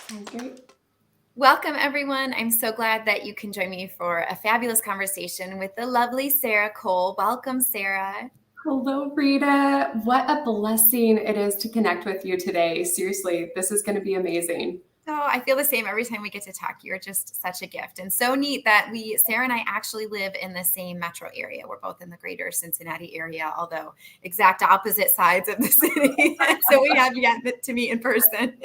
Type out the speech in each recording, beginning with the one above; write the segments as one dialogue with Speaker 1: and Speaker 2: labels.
Speaker 1: Sounds great.
Speaker 2: Welcome, everyone. I'm so glad that you can join me for a fabulous conversation with the lovely Sara Cole. Welcome, Sara.
Speaker 1: Hello, Rita. What a blessing it is to connect with you today. Seriously, this is going to be amazing.
Speaker 2: Oh, I feel the same every time we get to talk. You're just such a gift. And so neat that Sara and I actually live in the same metro area. We're both in the greater Cincinnati area, although exact opposite sides of the city. So we have yet to meet in person.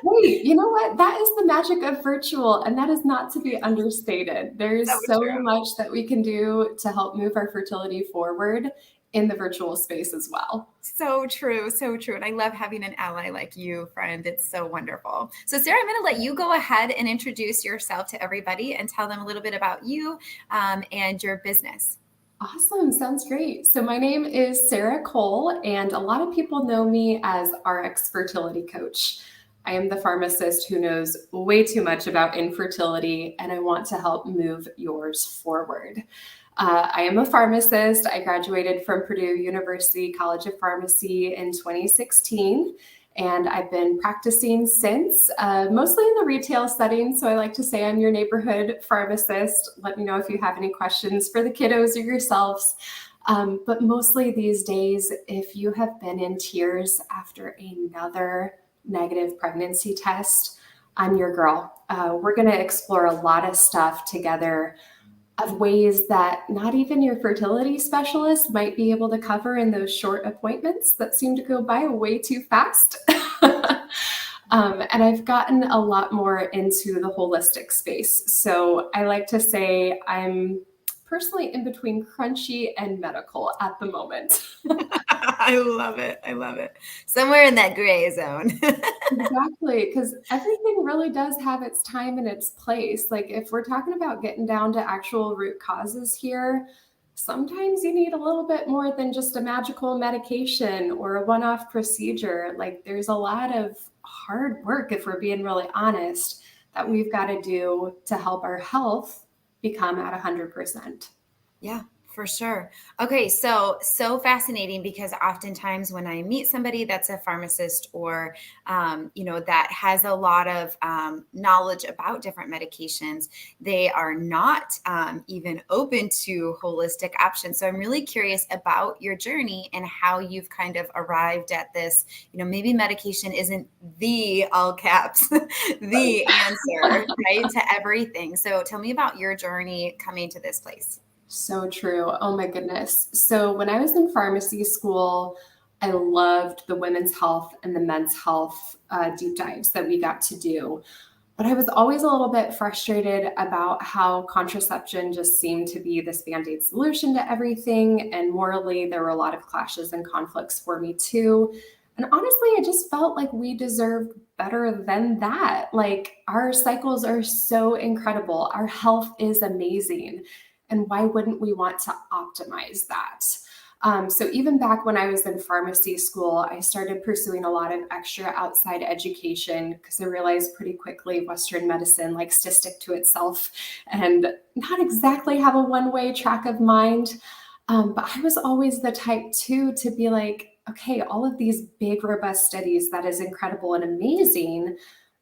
Speaker 1: Wait, you know what? That is the magic of virtual, and that is not to be understated. There
Speaker 2: So
Speaker 1: is so
Speaker 2: true.
Speaker 1: much that we can do to help move our fertility forward in the virtual space as well.
Speaker 2: So true, so true. And I love having an ally like you, friend. It's so wonderful. So, Sara, I'm going to let you go ahead and introduce yourself to everybody and tell them a little bit about you and your business.
Speaker 1: Awesome. Sounds great. So, my name is Sara Cole, and a lot of people know me as RX Fertility Coach. I am the pharmacist who knows way too much about infertility, and I want to help move yours forward. I am a pharmacist. I graduated from Purdue University College of Pharmacy in 2016. And I've been practicing since, mostly in the retail setting. So I like to say I'm your neighborhood pharmacist. Let me know if you have any questions for the kiddos or yourselves. But mostly these days, if you have been in tears after another negative pregnancy test, I'm your girl. We're going to explore a lot of stuff together of ways that not even your fertility specialist might be able to cover in those short appointments that seem to go by way too fast. And I've gotten a lot more into the holistic space. So I like to say I'm personally in between crunchy and medical at the moment.
Speaker 2: I love it. I love it. Somewhere in that gray zone.
Speaker 1: Exactly, because everything really does have its time and its place. Like if we're talking about getting down to actual root causes here, sometimes you need a little bit more than just a magical medication or a one-off procedure. Like there's a lot of hard work, if we're being really honest, that we've got to do to help our health become at 100%.
Speaker 2: Yeah, for sure. Okay, so fascinating because oftentimes when I meet somebody that's a pharmacist or that has a lot of knowledge about different medications, they are not even open to holistic options. So I'm really curious about your journey and how you've kind of arrived at this. Maybe medication isn't the all caps the answer, right, to everything. So tell me about your journey coming to this place.
Speaker 1: So true. Oh my goodness. So when I was in pharmacy school, I loved the women's health and the men's health deep dives that we got to do. But I was always a little bit frustrated about how contraception just seemed to be this band-aid solution to everything. And morally, there were a lot of clashes and conflicts for me too. And honestly, I just felt like we deserved better than that. Like our cycles are so incredible. Our health is amazing. And why wouldn't we want to optimize that? So even back when I was in pharmacy school, I started pursuing a lot of extra outside education because I realized pretty quickly Western medicine likes to stick to itself and not exactly have a one-way track of mind. But I was always the type too to be like, okay, all of these big, robust studies, that is incredible and amazing,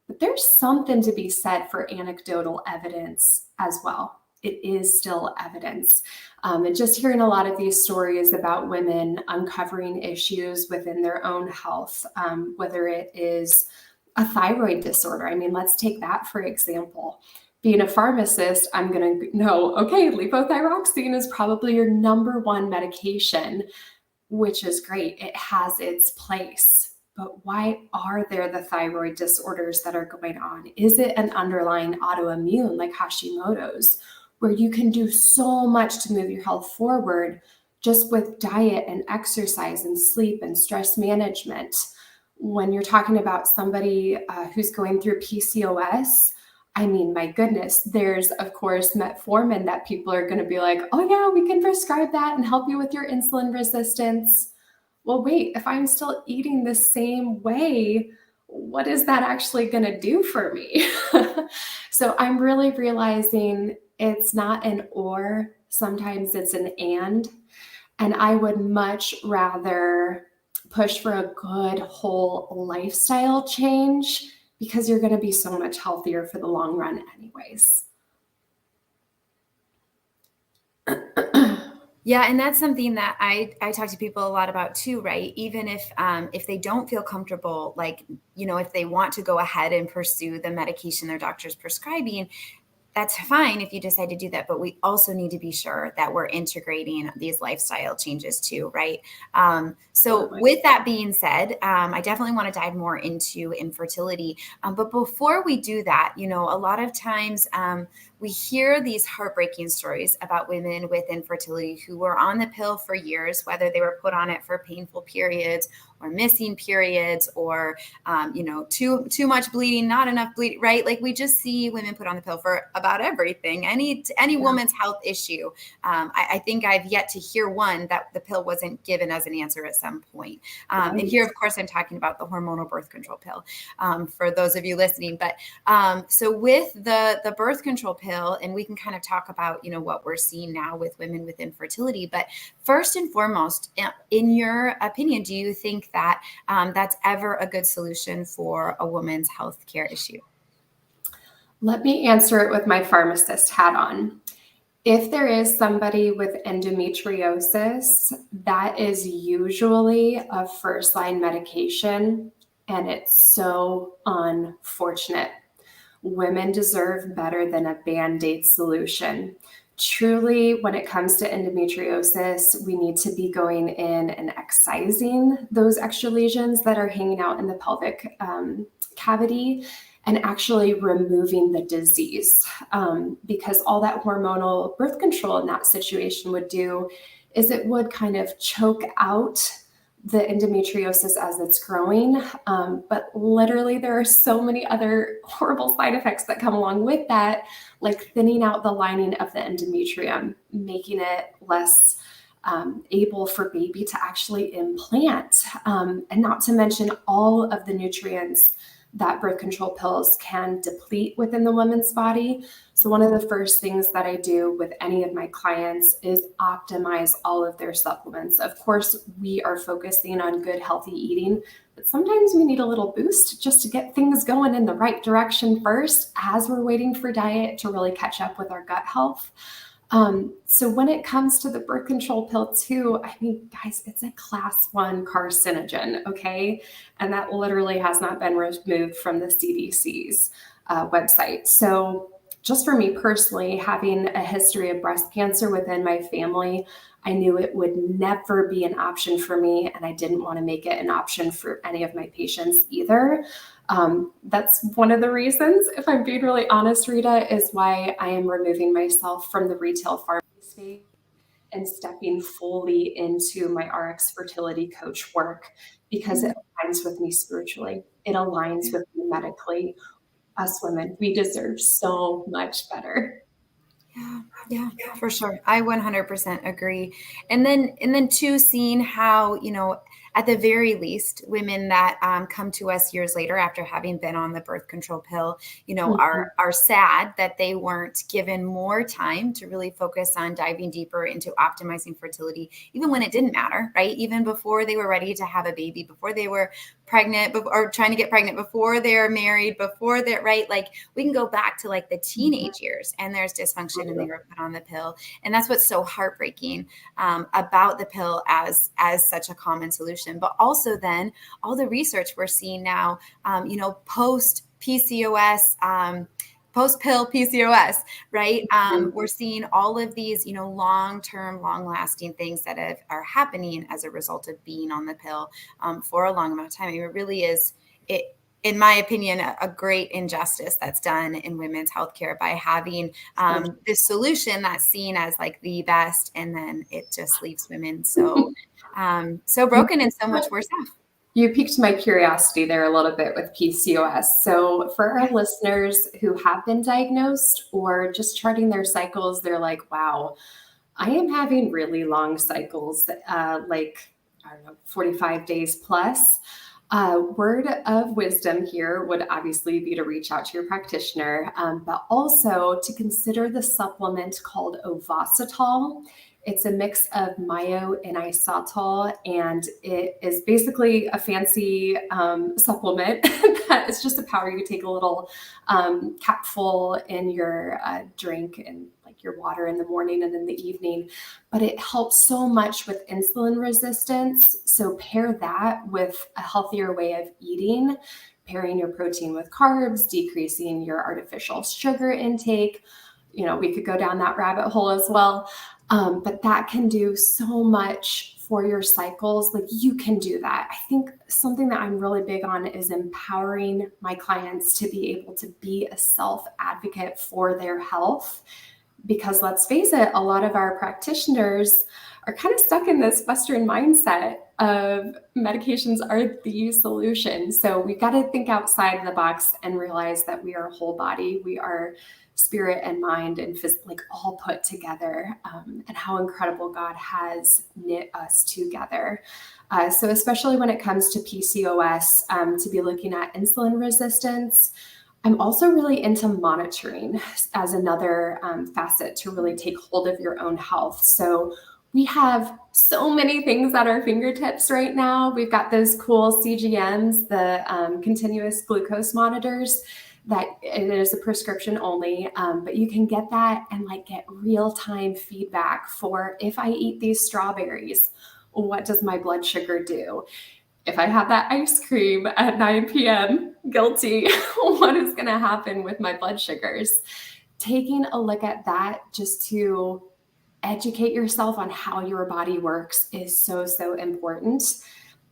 Speaker 1: but there's something to be said for anecdotal evidence as well. It is still evidence. And just hearing a lot of these stories about women uncovering issues within their own health, whether it is a thyroid disorder. I mean, let's take that for example. Being a pharmacist, I'm going to know, okay, levothyroxine is probably your number one medication, which is great. It has its place. But why are there the thyroid disorders that are going on? Is it an underlying autoimmune like Hashimoto's, where you can do so much to move your health forward just with diet and exercise and sleep and stress management? When you're talking about somebody who's going through PCOS, I mean, my goodness, there's, of course, Metformin that people are going to be like, oh, yeah, we can prescribe that and help you with your insulin resistance. Well, wait, if I'm still eating the same way, what is that actually going to do for me? So I'm really realizing it's not an or, sometimes it's an and. And I would much rather push for a good whole lifestyle change because you're going to be so much healthier for the long run anyways.
Speaker 2: Yeah, and that's something that I talk to people a lot about too, right? Even if they don't feel comfortable, like, if they want to go ahead and pursue the medication their doctor's prescribing, that's fine if you decide to do that, but we also need to be sure that we're integrating these lifestyle changes too, right? So with that being said, I definitely want to dive more into infertility. But before we do that, a lot of times we hear these heartbreaking stories about women with infertility who were on the pill for years, whether they were put on it for painful periods or missing periods, or too much bleeding, not enough bleeding, right? Like, we just see women put on the pill for about everything, any woman's health issue. I think I've yet to hear one that the pill wasn't given as an answer at some point. And here, of course, I'm talking about the hormonal birth control pill, for those of you listening. But so with the birth control pill, and we can kind of talk about what we're seeing now with women with infertility. But first and foremost, in your opinion, do you think that that's ever a good solution for a woman's health care issue?
Speaker 1: Let me answer it with my pharmacist hat on. If there is somebody with endometriosis, that is usually a first-line medication, and it's so unfortunate. Women deserve better than a Band-Aid solution. Truly, when it comes to endometriosis, we need to be going in and excising those extra lesions that are hanging out in the pelvic cavity, and actually removing the disease, because all that hormonal birth control in that situation would do is it would kind of choke out the endometriosis as it's growing. But literally, there are so many other horrible side effects that come along with that, like thinning out the lining of the endometrium, making it less able for baby to actually implant, and not to mention all of the nutrients that birth control pills can deplete within the woman's body. So one of the first things that I do with any of my clients is optimize all of their supplements. Of course, we are focusing on good, healthy eating, but sometimes we need a little boost just to get things going in the right direction first as we're waiting for diet to really catch up with our gut health. So when it comes to the birth control pill too, I mean, guys, it's a class 1 carcinogen, okay? And that literally has not been removed from the CDC's website. So just for me personally, having a history of breast cancer within my family, I knew it would never be an option for me, and I didn't want to make it an option for any of my patients either. That's one of the reasons, if I'm being really honest, Rita, is why I am removing myself from the retail pharmacy space and stepping fully into my RX fertility coach work, because it aligns with me spiritually. It aligns with me medically. Us women, we deserve so much better.
Speaker 2: Yeah, for sure. I 100% agree. And then too, seeing how, at the very least, women that come to us years later after having been on the birth control pill, are sad that they weren't given more time to really focus on diving deeper into optimizing fertility, even when it didn't matter, right? Even before they were ready to have a baby, before they were pregnant, or trying to get pregnant, before they're married, before they're, right? Like, we can go back to like the teenage years, and there's dysfunction, and they were put on the pill. And that's what's so heartbreaking about the pill as such a common solution. But also then all the research we're seeing now, post PCOS, post-pill PCOS, right? We're seeing all of these, long-term, long-lasting things that are happening as a result of being on the pill for a long amount of time. I mean, it really is, in my opinion, a great injustice that's done in women's healthcare by having this solution that's seen as like the best, and then it just leaves women so broken and so much worse off.
Speaker 1: You piqued my curiosity there a little bit with PCOS. So for our listeners who have been diagnosed or just charting their cycles, they're like, wow, I am having really long cycles, like, I don't know, 45 days plus. Word of wisdom here would obviously be to reach out to your practitioner, but also to consider the supplement called Ovasitol. It's a mix of mayo and isotal, and it is basically a fancy supplement that is just a powder. You take a little capful in your drink and like your water in the morning and in the evening, but it helps so much with insulin resistance. So pair that with a healthier way of eating, pairing your protein with carbs, decreasing your artificial sugar intake. We could go down that rabbit hole as well. But that can do so much for your cycles. Like, you can do that. I think something that I'm really big on is empowering my clients to be able to be a self-advocate for their health. Because let's face it, a lot of our practitioners are kind of stuck in this Western mindset of medications are the solution. So we've got to think outside the box and realize that we are a whole body. We are spirit and mind and like all put together, and how incredible God has knit us together. So especially when it comes to PCOS, to be looking at insulin resistance, I'm also really into monitoring as another facet to really take hold of your own health. So we have so many things at our fingertips right now. We've got those cool CGMs, the continuous glucose monitors, that it is a prescription only, but you can get that and like get real-time feedback for, if I eat these strawberries, what does my blood sugar do? If I have that ice cream at 9 p.m., guilty, what is going to happen with my blood sugars? Taking a look at that just to educate yourself on how your body works is so, so important.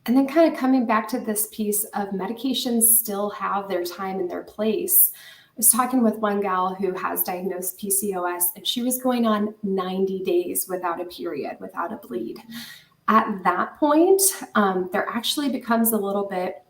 Speaker 1: And then kind of coming back to this piece of medications still have their time and their place. I was talking with one gal who has diagnosed PCOS, and she was going on 90 days without a period, without a bleed. At that point, there actually becomes a little bit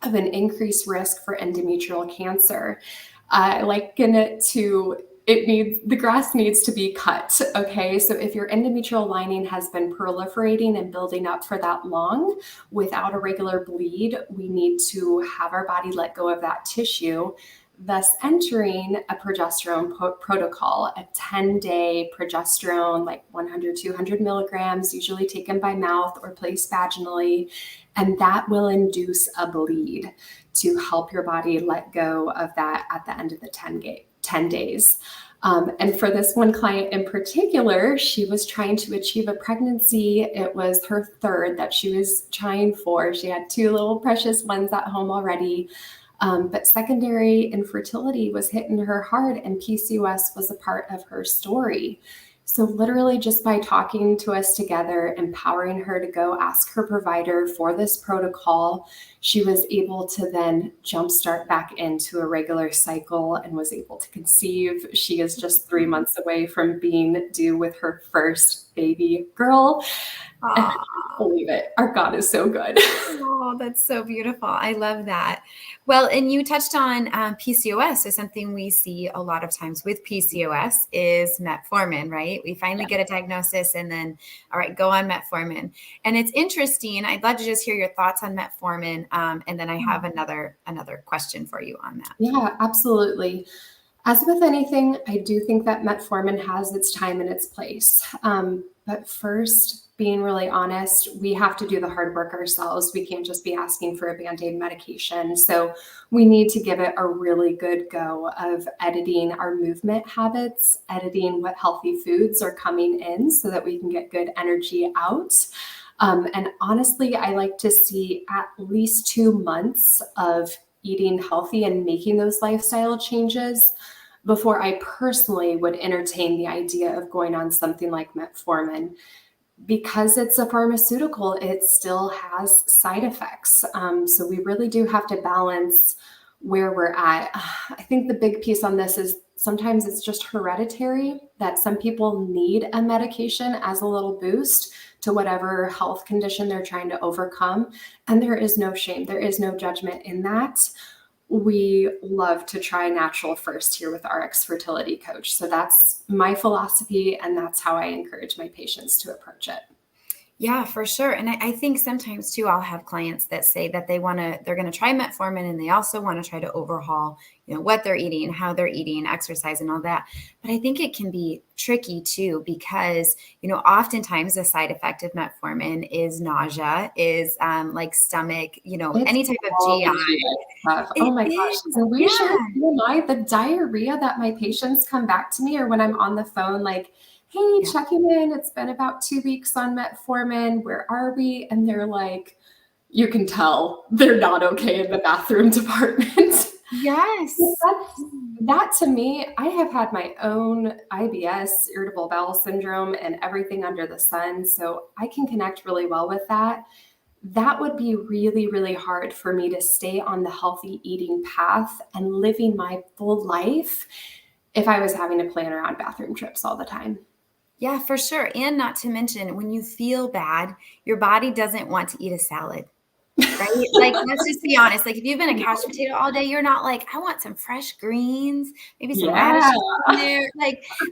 Speaker 1: of an increased risk for endometrial cancer. I liken it to, the grass needs to be cut. Okay. So if your endometrial lining has been proliferating and building up for that long without a regular bleed, we need to have our body let go of that tissue, thus entering a progesterone protocol, a 10-day progesterone, like 100, 200 milligrams, usually taken by mouth or placed vaginally. And that will induce a bleed to help your body let go of that at the end of the 10 days. And for this one client in particular, she was trying to achieve a pregnancy. It was her third that she was trying for. She had 2 little precious ones at home already. But secondary infertility was hitting her hard, and PCOS was a part of her story. So literally just by talking to us together, empowering her to go ask her provider for this protocol, she was able to then jumpstart back into a regular cycle and was able to conceive. She is just 3 months away from being due with her first baby girl. And I can't believe it. Our God is so good.
Speaker 2: Oh, that's so beautiful. I love that. Well, and you touched on PCOS. So something we see a lot of times with PCOS is metformin, right? We finally get a diagnosis and then, all right, go on metformin. And it's interesting. I'd love to just hear your thoughts on metformin. And then I have another question for you on that.
Speaker 1: Yeah, absolutely. As with anything, I do think that metformin has its time and its place. But first, being really honest, we have to do the hard work ourselves. We can't just be asking for a Band-Aid medication. So we need to give it a really good go of editing our movement habits, editing what healthy foods are coming in so that we can get good energy out. And honestly, I like to see at least 2 months of eating healthy and making those lifestyle changes before I personally would entertain the idea of going on something like metformin. Because it's a pharmaceutical, it still has side effects. So we really do have to balance where we're at. I think the big piece on this is sometimes it's just hereditary, that some people need a medication as a little boost to whatever health condition they're trying to overcome. And there is no shame, there is no judgment in that. We love to try natural first here with RX Fertility Coach. So that's my philosophy, and that's how I encourage my patients to approach it.
Speaker 2: Yeah, for sure. And I think sometimes too, I'll have clients that say that they're going to try metformin and they also want to try to overhaul, what they're eating, how they're eating, exercise and all that. But I think it can be tricky too, because, oftentimes the side effect of metformin is nausea, is like stomach,
Speaker 1: It's
Speaker 2: any type of
Speaker 1: all
Speaker 2: GI.
Speaker 1: the GI stuff. Oh
Speaker 2: It
Speaker 1: my gosh.
Speaker 2: is.
Speaker 1: Can we share
Speaker 2: Yeah.
Speaker 1: TMI? The diarrhea that my patients come back to me, or when I'm on the phone, like, hey,
Speaker 2: Yeah.
Speaker 1: checking in. It's been about 2 weeks on metformin. Where are we? And they're like, you can tell they're not okay in the bathroom department. But
Speaker 2: Yes.
Speaker 1: that to me, I have had my own IBS, irritable bowel syndrome, and everything under the sun. So I can connect really well with that. That would be really, really hard for me to stay on the healthy eating path and living my full life if I was having to plan around bathroom trips all the time.
Speaker 2: Yeah, for sure. And not to mention, when you feel bad, your body doesn't want to eat a salad. Right? Like, let's just be honest. Like, if you've been a couch potato all day, you're not like, I want some fresh greens, maybe some
Speaker 1: Yeah.
Speaker 2: radishes in there.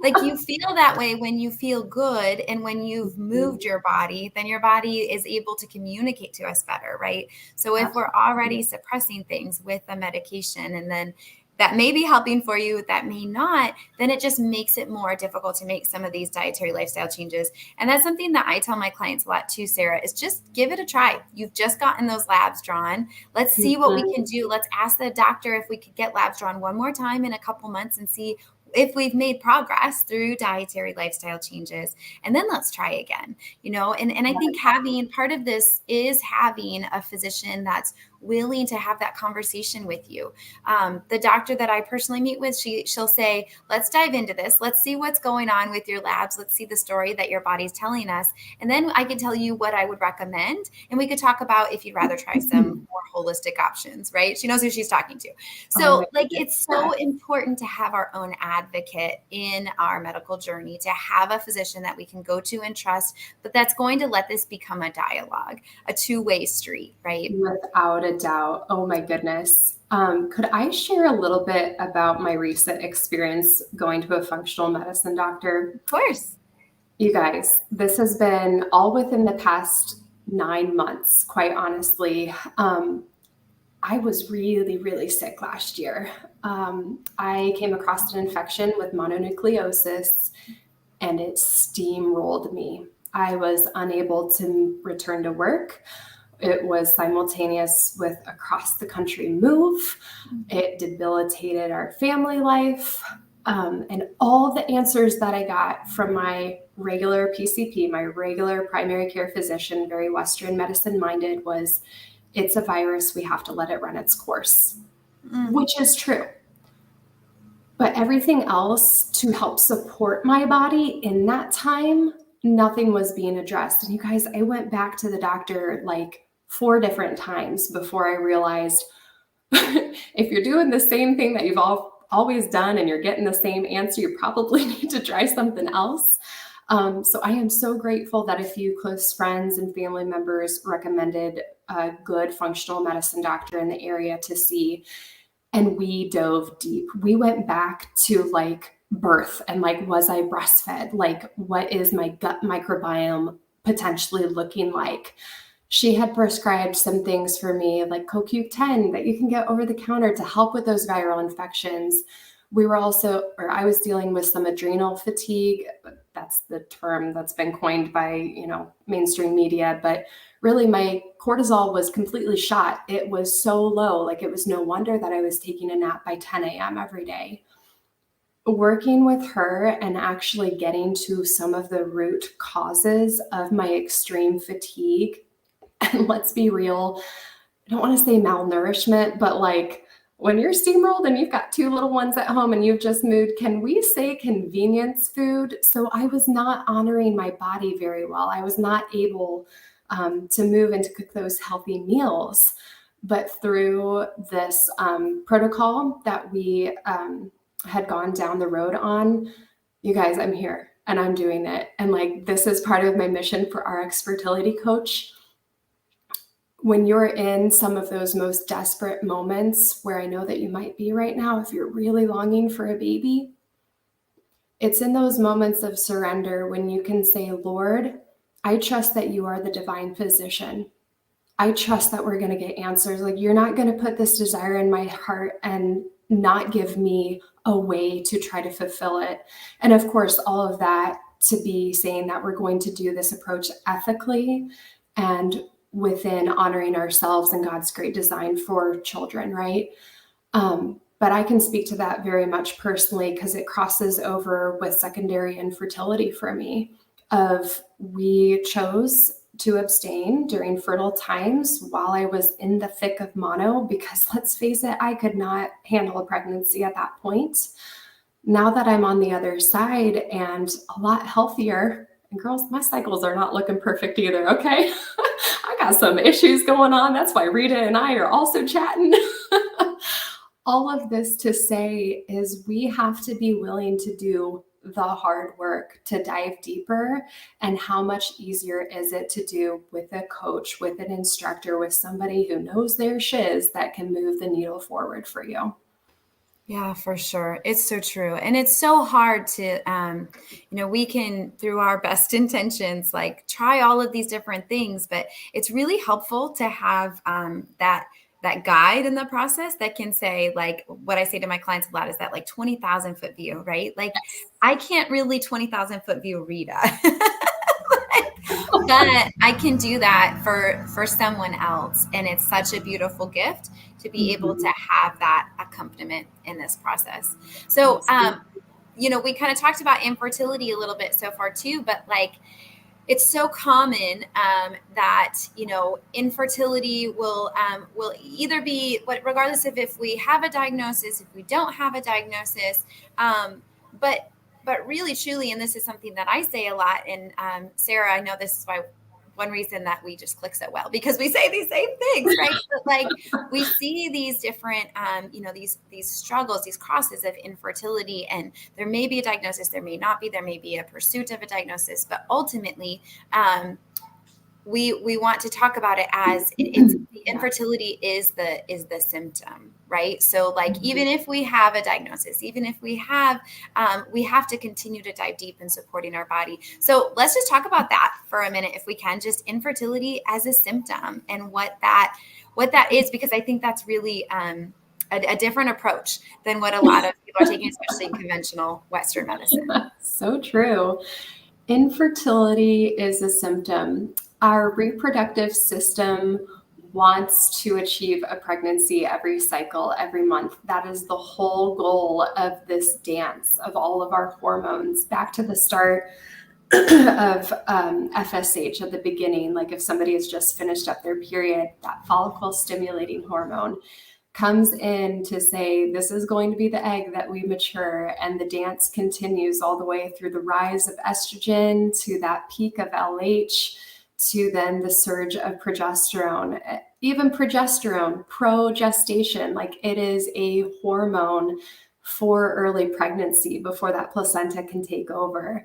Speaker 2: Like you feel that way when you feel good. And when you've moved your body, then your body is able to communicate to us better, right? So if we're already suppressing things with a medication and then that may be helping for you, that may not, then it just makes it more difficult to make some of these dietary lifestyle changes. And that's something that I tell my clients a lot too, Sarah, is just give it a try. You've just gotten those labs drawn. Let's see what we can do. Let's ask the doctor if we could get labs drawn one more time in a couple months and see if we've made progress through dietary lifestyle changes. And then let's try again, and I think having part of this is having a physician that's willing to have that conversation with you. The doctor that I personally meet with, she'll say, let's dive into this. Let's see what's going on with your labs. Let's see the story that your body's telling us. And then I can tell you what I would recommend. And we could talk about if you'd rather try some more holistic options, right? She knows who she's talking to.
Speaker 1: Oh
Speaker 2: So
Speaker 1: my
Speaker 2: it's
Speaker 1: goodness.
Speaker 2: so important to have our own advocate in our medical journey, to have a physician that we can go to and trust, but that's going to let this become a dialogue, a two-way street, right?
Speaker 1: Without a doubt. Oh my goodness. Could I share a little bit about my recent experience going to a functional medicine doctor?
Speaker 2: Of course.
Speaker 1: You guys, this has been all within the past 9 months, quite honestly. I was really, really sick last year. I came across an infection with mononucleosis and it steamrolled me. I was unable to return to work. It was simultaneous with a cross the country move. It debilitated our family life. And all the answers that I got from my regular PCP, my regular primary care physician, very Western medicine minded, was it's a virus. We have to let it run its course, which is true. But everything else to help support my body in that time, nothing was being addressed. And you guys, I went back to the doctor like 4 different times before I realized if you're doing the same thing that you've always done and you're getting the same answer, you probably need to try something else. So I am so grateful that a few close friends and family members recommended a good functional medicine doctor in the area to see. And we dove deep. We went back to like birth and like, was I breastfed? Like, what is my gut microbiome potentially looking like? She had prescribed some things for me, like CoQ10 that you can get over the counter to help with those viral infections. I was dealing with some adrenal fatigue. That's the term that's been coined by, mainstream media. But really, my cortisol was completely shot. It was so low, like it was no wonder that I was taking a nap by 10 a.m. every day. Working with her and actually getting to some of the root causes of my extreme fatigue. And let's be real, I don't want to say malnourishment, but like when you're steamrolled and you've got 2 little ones at home and you've just moved, can we say convenience food? So I was not honoring my body very well. I was not able to move and to cook those healthy meals. But through this protocol that we had gone down the road on, you guys, I'm here and I'm doing it. And like, this is part of my mission for RX Fertility Coach. When you're in some of those most desperate moments where I know that you might be right now, if you're really longing for a baby, it's in those moments of surrender when you can say, Lord, I trust that you are the divine physician. I trust that we're going to get answers. Like, you're not going to put this desire in my heart and not give me a way to try to fulfill it. And of course, all of that to be saying that we're going to do this approach ethically and within honoring ourselves and God's great design for children, right? But I can speak to that very much personally because it crosses over with secondary infertility for me. Of we chose to abstain during fertile times while I was in the thick of mono because let's face it, I could not handle a pregnancy at that point. Now that I'm on the other side and a lot healthier, and girls, my cycles are not looking perfect either, okay? I got some issues going on. That's why Rita and I are also chatting. All of this to say is we have to be willing to do the hard work to dive deeper. And how much easier is it to do with a coach, with an instructor, with somebody who knows their shiz that can move the needle forward for you?
Speaker 2: Yeah, for sure. It's so true. And it's so hard to, we can, through our best intentions, like try all of these different things, but it's really helpful to have that guide in the process that can say, like, what I say to my clients a lot is that like 20,000 foot view, right? Like, I can't really 20,000 foot view Rita. But I can do that for someone else. And it's such a beautiful gift to be able to have that accompaniment in this process. So, we kind of talked about infertility a little bit so far too, but like, it's so common that, infertility will either be, regardless of if we have a diagnosis, if we don't have a diagnosis, but really, truly, and this is something that I say a lot, and Sarah, I know this is why one reason that we just click so well, because we say these same things, right? But like, we see these different, these struggles, these crosses of infertility, and there may be a diagnosis, there may not be, there may be a pursuit of a diagnosis, but ultimately, we want to talk about it as it's the infertility is the symptom, right? So like, even if we have a diagnosis, even if we have to continue to dive deep in supporting our body. So let's just talk about that for a minute, if we can, just infertility as a symptom and what that is, because I think that's really a different approach than what a lot of people are taking, especially in conventional Western medicine.
Speaker 1: So true. Infertility is a symptom. Our reproductive system wants to achieve a pregnancy every cycle, every month. That is the whole goal of this dance of all of our hormones. Back to the start of FSH at the beginning, like if somebody has just finished up their period, that follicle stimulating hormone comes in to say, this is going to be the egg that we mature. And the dance continues all the way through the rise of estrogen to that peak of LH, to then the surge of progesterone. Even progesterone, progestation, like it is a hormone for early pregnancy before that placenta can take over.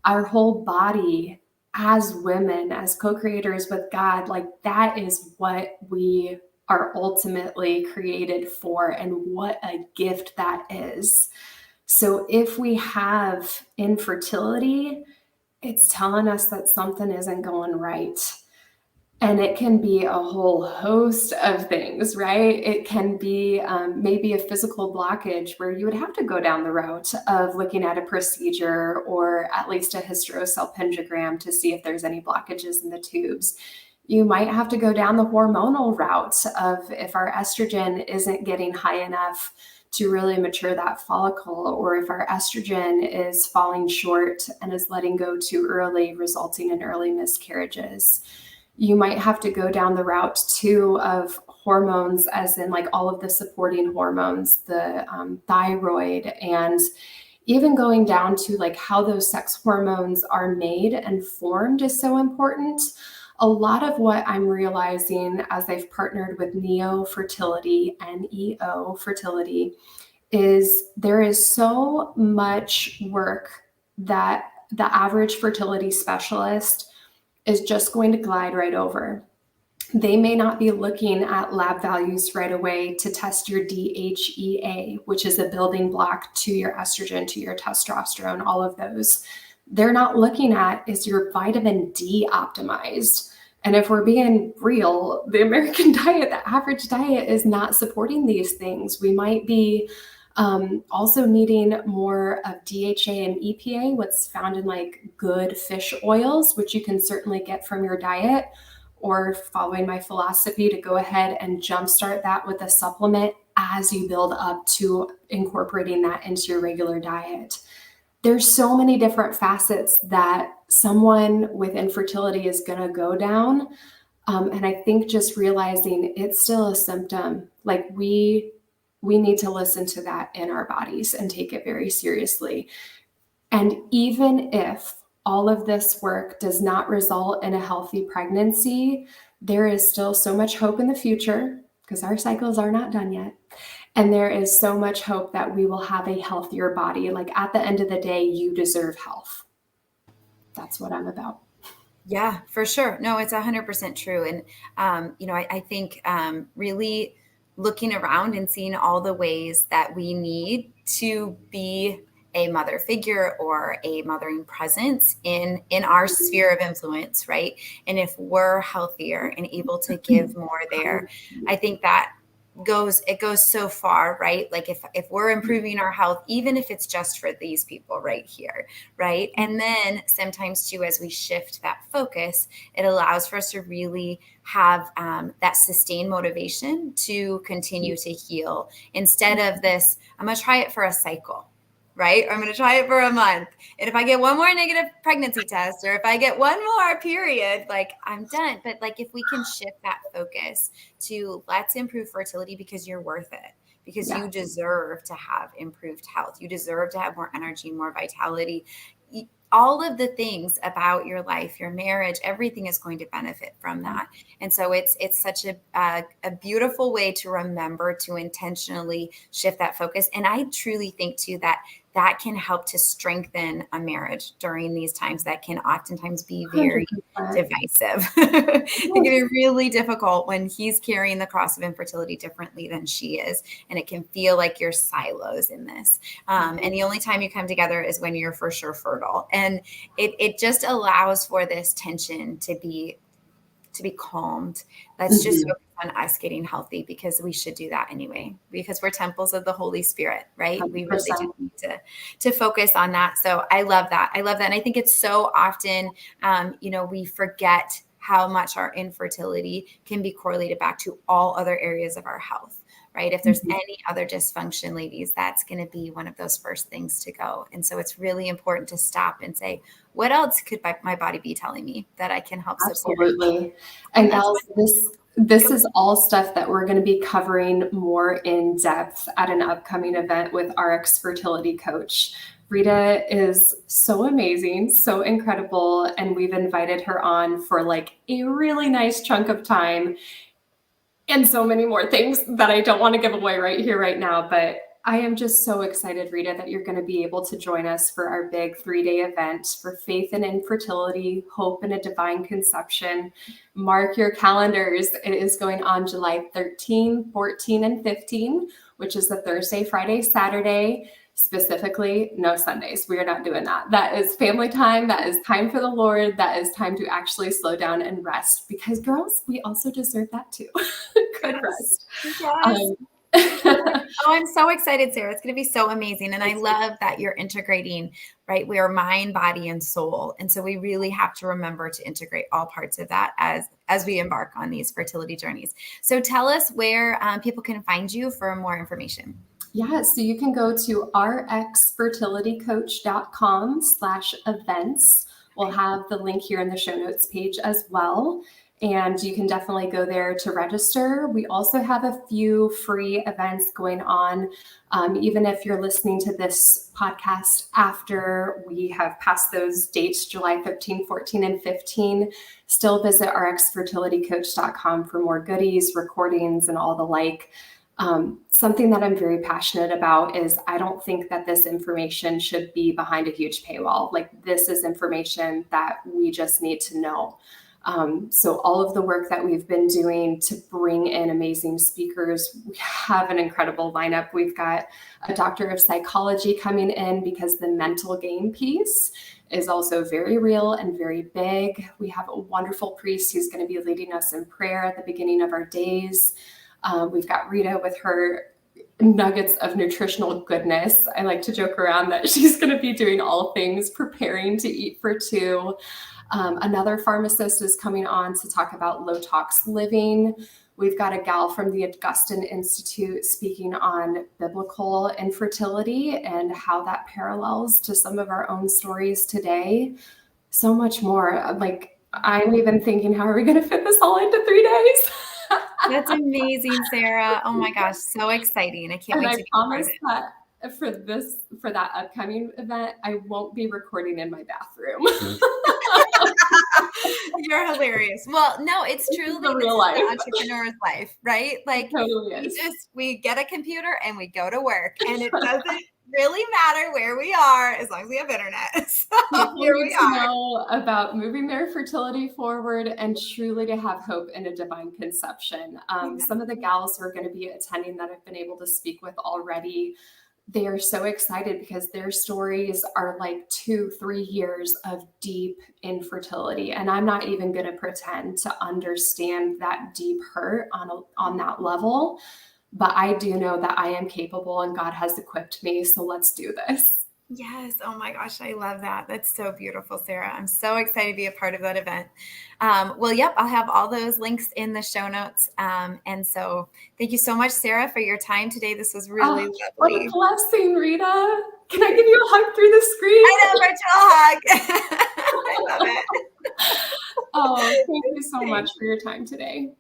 Speaker 1: Our whole body as women, as co-creators with God, like that is what we are ultimately created for, and what a gift that is. So if we have infertility, it's telling us that something isn't going right. And it can be a whole host of things, right? It can be maybe a physical blockage where you would have to go down the route of looking at a procedure or at least a hysterosalpingogram to see if there's any blockages in the tubes. You might have to go down the hormonal route of if our estrogen isn't getting high enough to really mature that follicle, or if our estrogen is falling short and is letting go too early, resulting in early miscarriages. You might have to go down the route too of hormones, as in like all of the supporting hormones, the thyroid, and even going down to like how those sex hormones are made and formed is so important. A lot of what I'm realizing as I've partnered with Neo Fertility and EO Fertility is there is so much work that the average fertility specialist is just going to glide right over. They may not be looking at lab values right away to test your DHEA, which is a building block to your estrogen, to your testosterone, all of those. they're not looking at is your vitamin D optimized. And if we're being real, the American diet, the average diet is not supporting these things. We might be also needing more of DHA and EPA, what's found in like good fish oils, which you can certainly get from your diet, or following my philosophy to go ahead and jumpstart that with a supplement as you build up to incorporating that into your regular diet. There's so many different facets that someone with infertility is going to go down. And I think just realizing it's still a symptom, like we need to listen to that in our bodies and take it very seriously. And even if all of this work does not result in a healthy pregnancy, there is still so much hope in the future because our cycles are not done yet. And there is so much hope that we will have a healthier body. Like at the end of the day, you deserve health. That's what I'm about.
Speaker 2: Yeah, for sure. No, it's 100% true. And, I think really looking around and seeing all the ways that we need to be a mother figure or a mothering presence in our sphere of influence, right? And if we're healthier and able to give more there, I think that it goes so far, right? Like if we're improving our health, even if it's just for these people right here, right? And then sometimes too, as we shift that focus, it allows for us to really have that sustained motivation to continue to heal instead of this, I'm going to try it for a cycle. Right? Or I'm going to try it for a month. And if I get one more negative pregnancy test, or if I get one more period, like I'm done. But like, if we can shift that focus to let's improve fertility because you're worth it, because you deserve to have improved health. You deserve to have more energy, more vitality. All of the things about your life, your marriage, everything is going to benefit from that. And so it's such a beautiful way to remember to intentionally shift that focus. And I truly think too that can help to strengthen a marriage during these times that can oftentimes be very 100%. Divisive. It can be really difficult when he's carrying the cross of infertility differently than she is. And it can feel like you're silos in this. And the only time you come together is when you're for sure fertile. And it just allows for this tension to be calmed. Let's just focus on us getting healthy, because we should do that anyway, because we're temples of the Holy Spirit, right? 100%. We really do need to focus on that. So I love that. And I think it's so often, we forget how much our infertility can be correlated back to all other areas of our health. Right? If there's any other dysfunction, ladies, that's going to be one of those first things to go. And so it's really important to stop and say, what else could my body be telling me that I can help support?
Speaker 1: Absolutely. And gals, this is all stuff that we're going to be covering more in depth at an upcoming event with RX Fertility Coach. Rita is so amazing, so incredible. And we've invited her on for like a really nice chunk of time. And so many more things that I don't want to give away right here, right now. But I am just so excited, Rita, that you're going to be able to join us for our big 3-day event for Faith and Infertility, Hope in a Divine Conception. Mark your calendars. It is going on July 13, 14, and 15, which is the Thursday, Friday, Saturday. Specifically, no Sundays. We are not doing that. That is family time. That is time for the Lord. That is time to actually slow down and rest, because girls, we also deserve that too. Good rest.
Speaker 2: Yes. Oh, I'm so excited, Sarah. It's going to be so amazing. And I love that you're integrating, right? We are mind, body, and soul. And so we really have to remember to integrate all parts of that as we embark on these fertility journeys. So tell us where people can find you for more information.
Speaker 1: Yeah, so you can go to rxfertilitycoach.com/events. We'll have the link here in the show notes page as well. And you can definitely go there to register. We also have a few free events going on. Even if you're listening to this podcast after we have passed those dates, July 13, 14, and 15, still visit rxfertilitycoach.com for more goodies, recordings, and all the like. Something that I'm very passionate about is I don't think that this information should be behind a huge paywall. Like, this is information that we just need to know. So all of the work that we've been doing to bring in amazing speakers, we have an incredible lineup. We've got a doctor of psychology coming in because the mental game piece is also very real and very big. We have a wonderful priest who's going to be leading us in prayer at the beginning of our days. We've got Rita with her nuggets of nutritional goodness. I like to joke around that she's going to be doing all things preparing to eat for two. Another pharmacist is coming on to talk about low tox living. We've got a gal from the Augustine Institute speaking on biblical infertility and how that parallels to some of our own stories today. So much more. Like, I'm even thinking, how are we going to fit this all into 3 days?
Speaker 2: That's amazing, Sara. Oh my gosh, so exciting. I can't
Speaker 1: And
Speaker 2: wait
Speaker 1: I
Speaker 2: to be part
Speaker 1: promise
Speaker 2: of it.
Speaker 1: that for that upcoming event, I won't be recording in my bathroom.
Speaker 2: You're hilarious. Well, no, it's
Speaker 1: This is
Speaker 2: truly,
Speaker 1: the
Speaker 2: this
Speaker 1: real
Speaker 2: is the
Speaker 1: life.
Speaker 2: entrepreneur's life, right?
Speaker 1: It
Speaker 2: Like
Speaker 1: totally is.
Speaker 2: we get a computer and we go to work, and it doesn't really matter where we are as long as we have internet. So
Speaker 1: People
Speaker 2: here
Speaker 1: need
Speaker 2: we
Speaker 1: to
Speaker 2: are.
Speaker 1: know about moving their fertility forward and truly to have hope in a divine conception. Some of the gals who are going to be attending that I've been able to speak with already, they are so excited because their stories are like 2-3 years of deep infertility. And I'm not even going to pretend to understand that deep hurt on that level. But I do know that I am capable and God has equipped me. So let's do this.
Speaker 2: Yes. Oh my gosh. I love that. That's so beautiful, Sara. I'm so excited to be a part of that event. Well, yep, I'll have all those links in the show notes. And so thank you so much, Sara, for your time today. This was really
Speaker 1: What a
Speaker 2: lovely.
Speaker 1: blessing, Rita. Can I give you a hug through the screen?
Speaker 2: I know, virtual hug. I love it.
Speaker 1: Oh, thank you so much
Speaker 2: Thanks.
Speaker 1: for your time today.